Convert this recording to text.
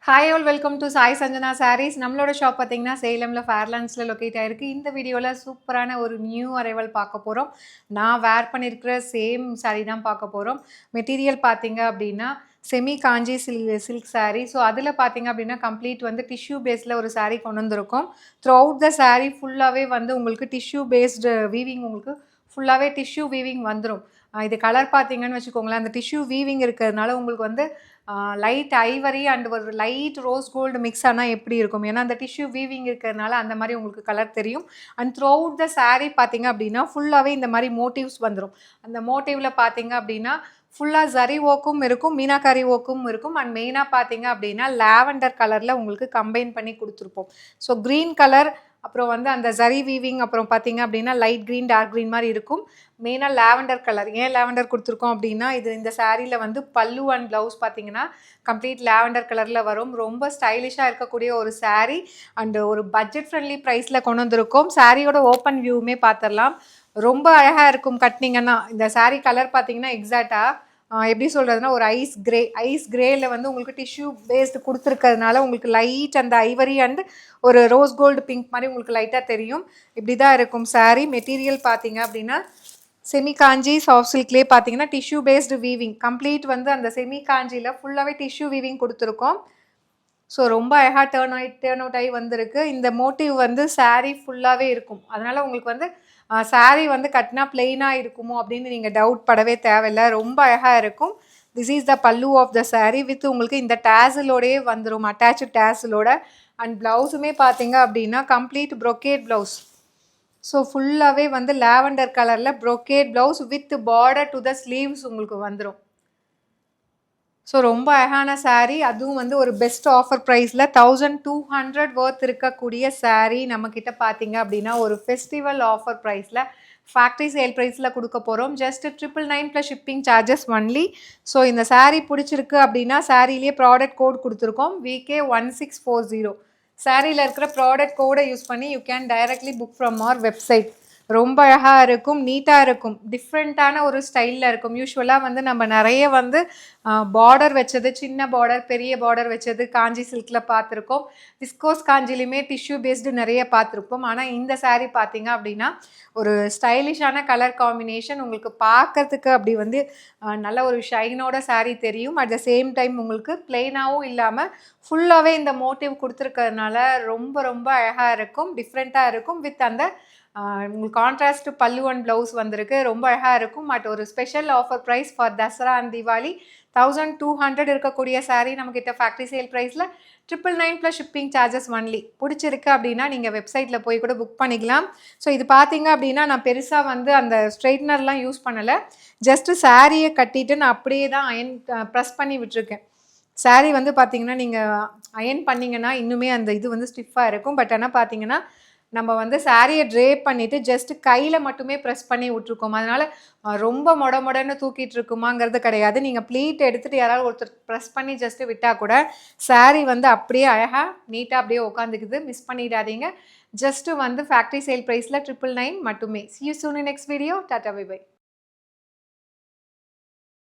Hi all welcome to Sai Sanjana Sarees. நம்மளோட shop பார்த்தீங்கன்னா சேலமில் ஃபேர்லாண்ட்ஸில் locate ஆகிருக்கு. இந்த வீடியோவில் சூப்பரான ஒரு நியூ அரைவல் பார்க்க போகிறோம். நான் வேர் பண்ணியிருக்கிற சேம் சாரீ தான் பார்க்க போகிறோம். மெட்டீரியல் பார்த்தீங்க அப்படின்னா செமி காஞ்சி சில்க் சாரீ. ஸோ அதில் பார்த்தீங்க அப்படின்னா கம்ப்ளீட் வந்து டிஷ்யூ பேஸில் ஒரு சாரீ கொண்டு வந்திருக்கோம். த்ரூ அவுட் த சாரீ ஃபுல்லாகவே வந்து உங்களுக்கு டிஷ்யூ பேஸ்டு வீவிங், உங்களுக்கு ஃபுல்லாகவே டிஷ்யூ வீவிங் வந்துடும். இது கலர் பார்த்தீங்கன்னு வச்சுக்கோங்களேன், அந்த டிஷ்யூ வீவிங் இருக்கிறதுனால உங்களுக்கு வந்து லைட் ஐவரி அண்ட் ஒரு லைட் ரோஸ் கோல்டு மிக்ஸ் ஆனால் எப்படி இருக்கும், ஏன்னா அந்த டிஷ்யூ வீவிங் இருக்கிறதுனால அந்த மாதிரி உங்களுக்கு கலர் தெரியும். And through out the sari பார்த்தீங்க அப்படின்னா ஃபுல்லாகவே இந்த மாதிரி மோட்டிவ்ஸ் வந்துடும். அந்த மோட்டிவில் பார்த்தீங்க அப்படின்னா ஃபுல்லாக ஜரி ஒர்க்கும் இருக்கும், மீனாக்காரி ஒர்க்கும் இருக்கும். அண்ட் மெயினாக பார்த்தீங்க அப்படின்னா லாவெண்டர் கலரில் உங்களுக்கு கம்பைன் பண்ணி கொடுத்துருப்போம். ஸோ க்ரீன் கலர், அப்புறம் வந்து அந்த ஜரி வீவிங், அப்புறம் பார்த்தீங்க அப்படின்னா லைட் க்ரீன் டார்க் க்ரீன் மாதிரி இருக்கும். மெயினாக லாவெண்டர் கலர். ஏன் லாவெண்டர் கொடுத்துருக்கோம் அப்படின்னா இந்த சாரியில் வந்து பல்லு அண்ட் ப்ளவுஸ் பார்த்தீங்கன்னா கம்ப்ளீட் லாவெண்டர் கலரில் வரும். ரொம்ப ஸ்டைலிஷாக இருக்கக்கூடிய ஒரு சாரீ அண்டு ஒரு பட்ஜெட் ஃப்ரெண்ட்லி ப்ரைஸில் கொண்டு வந்திருக்கோம். சாரியோட ஓப்பன் வியூவுமே பார்த்துடலாம். ரொம்ப அழகாக இருக்கும் கட்டினீங்கன்னா. இந்த சாரீ கலர் பார்த்தீங்கன்னா எக்ஸாக்டாக எப்படி சொல்கிறதுனா ஒரு ஐஸ் கிரேயில் வந்து உங்களுக்கு டிஷ்யூ பேஸ்டு கொடுத்துருக்கிறதுனால உங்களுக்கு லைட் அந்த ஐவரி அண்ட் ஒரு ரோஸ் கோல்டு பிங்க் மாதிரி உங்களுக்கு லைட்டாக தெரியும். இப்படி தான் இருக்கும் சாரீ. மெட்டீரியல் பார்த்தீங்க அப்படின்னா செமி காஞ்சி சாஃப்ட் சில்க்லேயே பார்த்தீங்கன்னா டிஷ்யூ பேஸ்டு வீவிங் கம்ப்ளீட் வந்து அந்த செமி காஞ்சியில் ஃபுல்லாகவே டிஷ்யூ வீவிங் கொடுத்துருக்கோம். ஸோ ரொம்ப அழகாக டேர்ன் அவுட் ஆகி வந்திருக்கு. இந்த மோட்டிவ் வந்து சாரீ ஃபுல்லாகவே இருக்கும். அதனால் உங்களுக்கு வந்து சாரீ வந்து கட்டினா பிளெயினாக இருக்குமோ அப்படின்னு நீங்கள் டவுட் படவே தேவையில்லை. ரொம்ப அழகாக இருக்கும். திஸ் இஸ் த பல்லு ஆஃப் த சாரீ வித் உங்களுக்கு இந்த டேஸிலோடையே வந்துடும், அட்டாச்சு டேஸிலோட. அண்ட் ப்ளவுஸுமே பார்த்தீங்க அப்படின்னா கம்ப்ளீட் ப்ரொக்கேட் ப்ளவுஸ். ஸோ ஃபுல்லாகவே வந்து லாவெண்டர் கலரில் brocade blouse with border to the sleeves உங்களுக்கு வந்துடும். ஸோ ரொம்ப அழகான சாரீ. அதுவும் வந்து ஒரு பெஸ்ட் ஆஃபர் ப்ரைஸில் 1200 ஒர்த் இருக்கக்கூடிய சாரீ நம்மக்கிட்ட பார்த்தீங்க அப்படின்னா ஒரு ஃபெஸ்டிவல் ஆஃபர் ப்ரைஸில் ஃபேக்ட்ரி சேல் ப்ரைஸில் கொடுக்க போகிறோம். Just 999 plus shipping charges only. So இந்த சாரீ பிடிச்சிருக்கு அப்படின்னா சாரீலேயே ப்ராடக்ட் கோட் கொடுத்துருக்கோம், VK1640. சாரியில் இருக்கிற ப்ராடக்ட் கோடை யூஸ் பண்ணி you can directly book from our website. ரொம்ப அழகாக இருக்கும், நீட்டாக இருக்கும், டிஃப்ரெண்ட்டான ஒரு ஸ்டைலில் இருக்கும். யூஸ்வலாக வந்து நம்ம நிறைய வந்து பார்டர் வச்சது, சின்ன பார்டர் பெரிய பார்டர் வச்சது காஞ்சி சில்கில் பார்த்துருக்கோம். விஸ்கோஸ் காஞ்சிலையுமே டிஷ்யூ பேஸ்டு நிறைய பார்த்துருப்போம். ஆனால் இந்த சாரீ பார்த்தீங்க அப்படின்னா ஒரு ஸ்டைலிஷான கலர் காம்பினேஷன். உங்களுக்கு பார்க்கறதுக்கு அப்படி வந்து நல்ல ஒரு ஷைனோட சாரீ தெரியும். அட் த சேம் டைம் உங்களுக்கு பிளெயினாகவும் இல்லாமல் ஃபுல்லாகவே இந்த மோட்டிவ் கொடுத்துருக்கிறதுனால ரொம்ப ரொம்ப அழகாக இருக்கும், டிஃப்ரெண்ட்டாக இருக்கும். வித் அந்த உங்களுக்கு கான்ட்ராஸ்ட் பல்லு அண்ட் ப்ளவுஸ் வந்திருக்கு. ரொம்ப அழகாக இருக்கும். பட் ஒரு special offer price for Dussehra and Deepavali 1200 இருக்கக்கூடிய சாரீ நம்மக்கிட்ட ஃபேக்ட்ரி சேல் ப்ரைஸில் 999 ப்ளஸ் ஷிப்பிங் சார்ஜஸ் ஒன்லி. பிடிச்சிருக்கு அப்படின்னா நீங்கள் வெப்சைட்டில் போய் கூட புக் பண்ணிக்கலாம். ஸோ இது பார்த்தீங்க அப்படின்னா நான் பெருசாக வந்து அந்த ஸ்ட்ரெயிட்னர்லாம் யூஸ் பண்ணலை. ஜஸ்ட்டு சாரியை கட்டிட்டு நான் அப்படியே தான் ப்ரெஸ் பண்ணி விட்டுருக்கேன். சாரீ வந்து பார்த்தீங்கன்னா நீங்கள் அயன் பண்ணிங்கன்னா இன்னுமே அந்த இது வந்து ஸ்டிஃபாக இருக்கும். பட் ஆனால் பார்த்தீங்கன்னா நம்ம வந்து சாரியை ட்ரேப் பண்ணிவிட்டு ஜஸ்ட்டு கையில் மட்டுமே ப்ரெஸ் பண்ணி விட்ருக்கோம். அதனால் ரொம்ப மொடன்னு தூக்கிட்டு இருக்குமாங்கிறது கிடையாது. நீங்கள் ப்ளீட் எடுத்துகிட்டு யாராவது ஒருத்தர் ப்ரெஸ் பண்ணி ஜஸ்ட்டு விட்டால் கூட சாரீ வந்து அப்படியே அழகாக நீட்டாக அப்படியே உட்காந்துக்குது. மிஸ் பண்ணிடாதீங்க. ஜஸ்ட்டு வந்து ஃபேக்ட்ரி சேல் ப்ரைஸில் 999 மட்டுமே. See you soon in next video. Tata, bye bye.